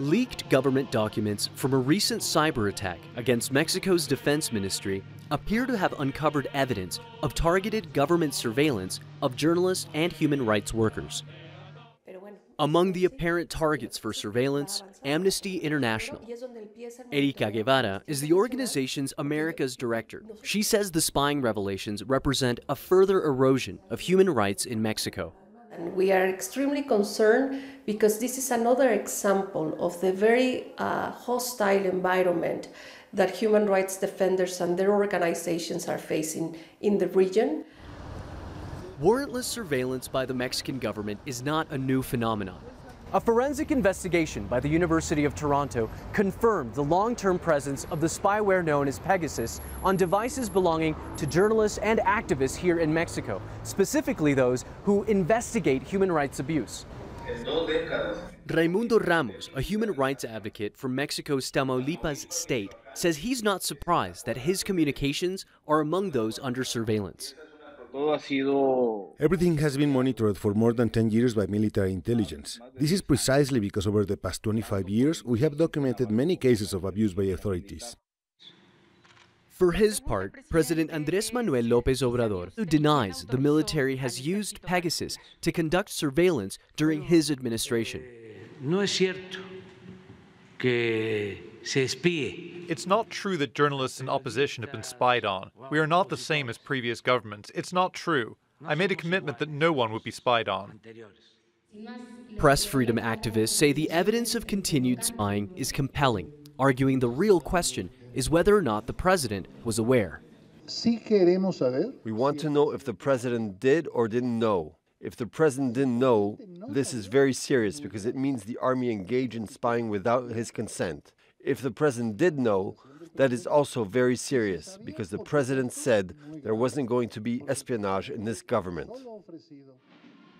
Leaked government documents from a recent cyber attack against Mexico's defense ministry appear to have uncovered evidence of targeted government surveillance of journalists and human rights workers. Among the apparent targets for surveillance, Amnesty International. Erika Guevara is the organization's Americas director. She says the spying revelations represent a further erosion of human rights in Mexico. And we are extremely concerned because this is another example of the very hostile environment that human rights defenders and their organizations are facing in the region. Warrantless surveillance by the Mexican government is not a new phenomenon. A forensic investigation by the University of Toronto confirmed the long-term presence of the spyware known as Pegasus on devices belonging to journalists and activists here in Mexico, specifically those who investigate human rights abuse. Raimundo Ramos, a human rights advocate from Mexico's Tamaulipas state, says he's not surprised that his communications are among those under surveillance. Everything has been monitored for more than 10 years by military intelligence. This is precisely because over the past 25 years, we have documented many cases of abuse by authorities. For his part, President Andrés Manuel López Obrador denies the military has used Pegasus to conduct surveillance during his administration. No es cierto que se espíe. It's not true that journalists in opposition have been spied on. We are not the same as previous governments. It's not true. I made a commitment that no one would be spied on. Press freedom activists say the evidence of continued spying is compelling, arguing the real question is whether or not the president was aware. We want to know if the president did or didn't know. If the president didn't know, this is very serious because it means the army engaged in spying without his consent. If the president did know, that is also very serious because the president said there wasn't going to be espionage in this government.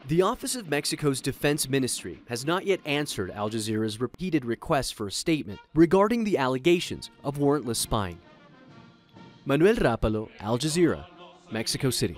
The Office of Mexico's Defense Ministry has not yet answered Al Jazeera's repeated requests for a statement regarding the allegations of warrantless spying. Manuel Rapalo, Al Jazeera, Mexico City.